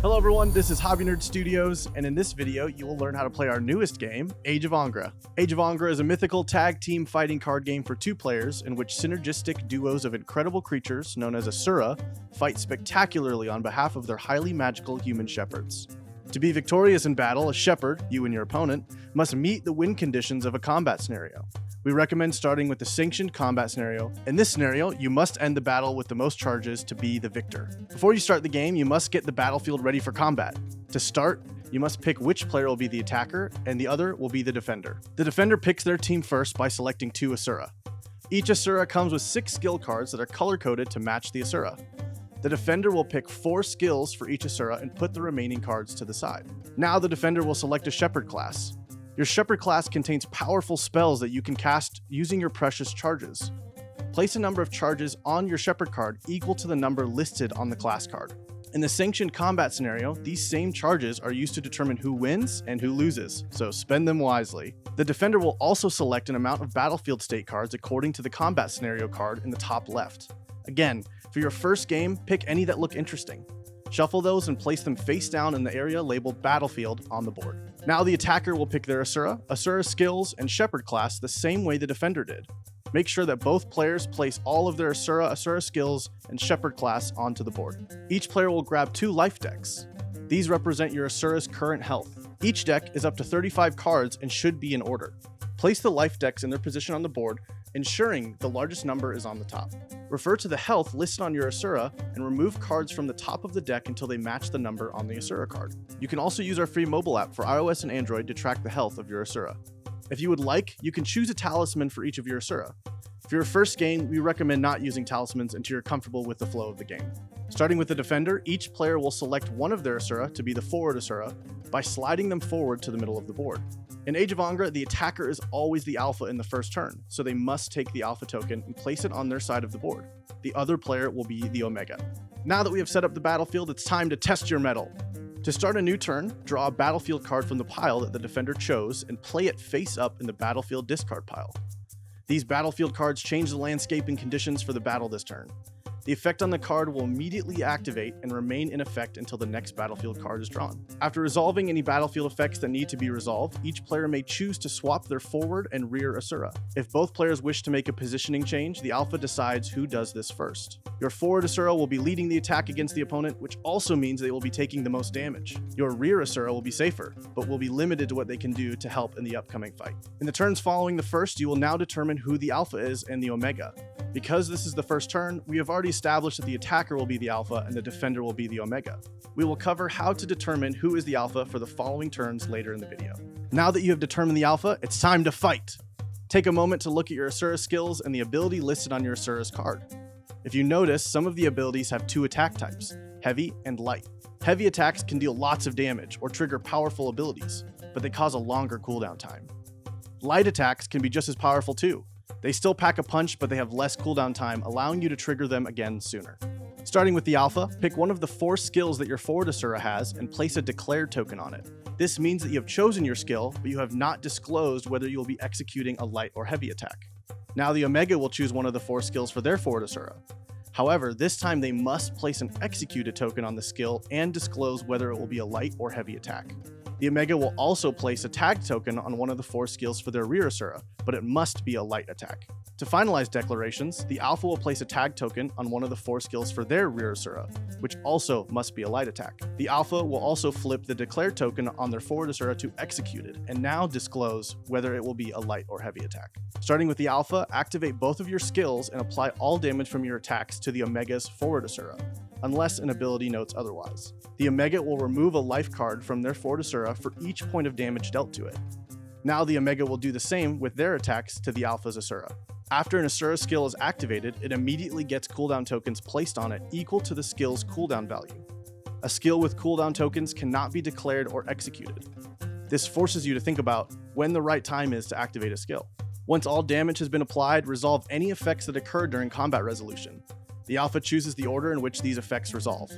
Hello everyone, this is Hobby Nerd Studios, and in this video, you will learn how to play our newest game, Age of Angra. Age of Angra is a mythical tag team fighting card game for 2 players in which synergistic duos of incredible creatures, known as Asura, fight spectacularly on behalf of their highly magical human shepherds. To be victorious in battle, a shepherd, you and your opponent, must meet the win conditions of a combat scenario. We recommend starting with the sanctioned combat scenario. In this scenario, you must end the battle with the most charges to be the victor. Before you start the game, you must get the battlefield ready for combat. To start, you must pick which player will be the attacker and the other will be the defender. The defender picks their team first by selecting 2 Asura. Each Asura comes with 6 skill cards that are color-coded to match the Asura. The defender will pick 4 skills for each Asura and put the remaining cards to the side. Now the defender will select a shepherd class. Your shepherd class contains powerful spells that you can cast using your precious charges. Place a number of charges on your shepherd card equal to the number listed on the class card. In the sanctioned combat scenario, these same charges are used to determine who wins and who loses, so spend them wisely. The defender will also select an amount of battlefield state cards according to the combat scenario card in the top left. Again, for your first game, pick any that look interesting. Shuffle those and place them face down in the area labeled Battlefield on the board. Now the attacker will pick their Asura, skills, and Shepherd class the same way the defender did. Make sure that both players place all of their Asura skills, and Shepherd class onto the board. Each player will grab 2 life decks. These represent your Asura's current health. Each deck is up to 35 cards and should be in order. Place the life decks in their position on the board, ensuring the largest number is on the top. Refer to the health listed on your Asura and remove cards from the top of the deck until they match the number on the Asura card. You can also use our free mobile app for iOS and Android to track the health of your Asura. If you would like, you can choose a talisman for each of your Asura. For your first game, we recommend not using talismans until you're comfortable with the flow of the game. Starting with the defender, each player will select one of their Asura to be the forward Asura by sliding them forward to the middle of the board. In Age of Angra, the attacker is always the alpha in the first turn, so they must take the alpha token and place it on their side of the board. The other player will be the omega. Now that we have set up the battlefield, it's time to test your mettle. To start a new turn, draw a battlefield card from the pile that the defender chose and play it face up in the battlefield discard pile. These battlefield cards change the landscape and conditions for the battle this turn. The effect on the card will immediately activate and remain in effect until the next battlefield card is drawn. After resolving any battlefield effects that need to be resolved, each player may choose to swap their forward and rear Asura. If both players wish to make a positioning change, the alpha decides who does this first. Your forward Asura will be leading the attack against the opponent, which also means they will be taking the most damage. Your rear Asura will be safer, but will be limited to what they can do to help in the upcoming fight. In the turns following the first, you will now determine who the alpha is and the omega. Because this is the first turn, we have already established that the attacker will be the alpha and the defender will be the omega. We will cover how to determine who is the alpha for the following turns later in the video. Now that you have determined the alpha, it's time to fight! Take a moment to look at your Asura skills and the ability listed on your Asura's card. If you notice, some of the abilities have 2 attack types, heavy and light. Heavy attacks can deal lots of damage or trigger powerful abilities, but they cause a longer cooldown time. Light attacks can be just as powerful too. They still pack a punch, but they have less cooldown time, allowing you to trigger them again sooner. Starting with the alpha, pick one of the 4 skills that your forward Asura has and place a declared token on it. This means that you have chosen your skill, but you have not disclosed whether you will be executing a light or heavy attack. Now the omega will choose one of the 4 skills for their forward Asura. However, this time they must place an executed token on the skill and disclose whether it will be a light or heavy attack. The omega will also place a tag token on one of the 4 skills for their rear Asura, but it must be a light attack. To finalize declarations, the alpha will place a tag token on one of the 4 skills for their rear Asura, which also must be a light attack. The alpha will also flip the declared token on their forward Asura to executed, and now disclose whether it will be a light or heavy attack. Starting with the alpha, activate both of your skills and apply all damage from your attacks to the omega's forward Asura, unless an ability notes otherwise. The omega will remove a life card from their forward Asura for each point of damage dealt to it. Now the omega will do the same with their attacks to the alpha's Asura. After an Asura skill is activated, it immediately gets cooldown tokens placed on it equal to the skill's cooldown value. A skill with cooldown tokens cannot be declared or executed. This forces you to think about when the right time is to activate a skill. Once all damage has been applied, resolve any effects that occurred during combat resolution. The alpha chooses the order in which these effects resolve.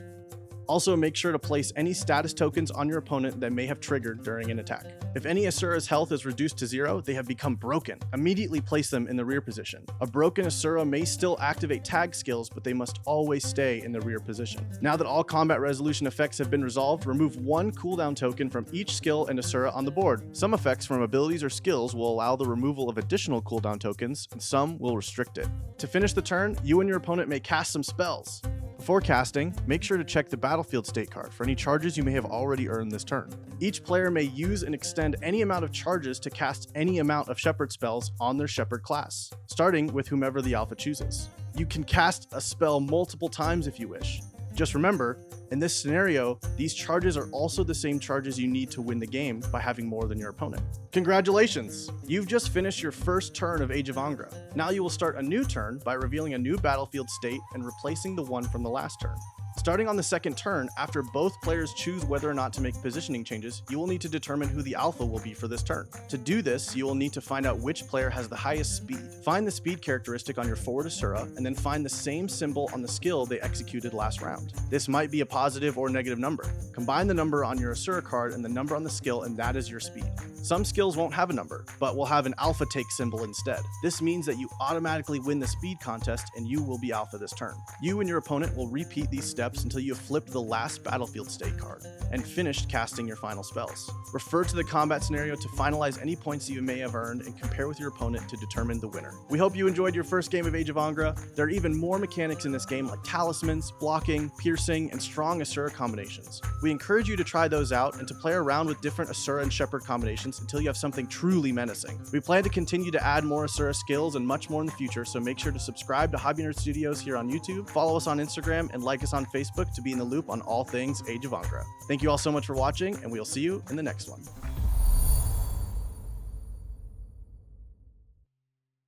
Also, make sure to place any status tokens on your opponent that may have triggered during an attack. If any Asura's health is reduced to 0, they have become broken. Immediately place them in the rear position. A broken Asura may still activate tag skills, but they must always stay in the rear position. Now that all combat resolution effects have been resolved, remove one cooldown token from each skill and Asura on the board. Some effects from abilities or skills will allow the removal of additional cooldown tokens, and some will restrict it. To finish the turn, you and your opponent may cast some spells. Before casting, make sure to check the battlefield state card for any charges you may have already earned this turn. Each player may use and extend any amount of charges to cast any amount of Shepherd spells on their Shepherd class, starting with whomever the alpha chooses. You can cast a spell multiple times if you wish. Just remember, in this scenario, these charges are also the same charges you need to win the game by having more than your opponent. Congratulations! You've just finished your first turn of Age of Angra. Now you will start a new turn by revealing a new battlefield state and replacing the one from the last turn. Starting on the second turn, after both players choose whether or not to make positioning changes, you will need to determine who the alpha will be for this turn. To do this, you will need to find out which player has the highest speed. Find the speed characteristic on your forward Asura, and then find the same symbol on the skill they executed last round. This might be a positive or negative number. Combine the number on your Asura card and the number on the skill, and that is your speed. Some skills won't have a number, but will have an alpha take symbol instead. This means that you automatically win the speed contest and you will be alpha this turn. You and your opponent will repeat these steps until you have flipped the last battlefield state card and finished casting your final spells. Refer to the combat scenario to finalize any points you may have earned and compare with your opponent to determine the winner. We hope you enjoyed your first game of Age of Angra. There are even more mechanics in this game like talismans, blocking, piercing, and strong Asura combinations. We encourage you to try those out and to play around with different Asura and Shepherd combinations until you have something truly menacing. We plan to continue to add more Asura skills and much more in the future, so make sure to subscribe to Hobby Nerd Studios here on YouTube, follow us on Instagram, and like us on Facebook to be in the loop on all things Age of Angra. Thank you all so much for watching, and we'll see you in the next one.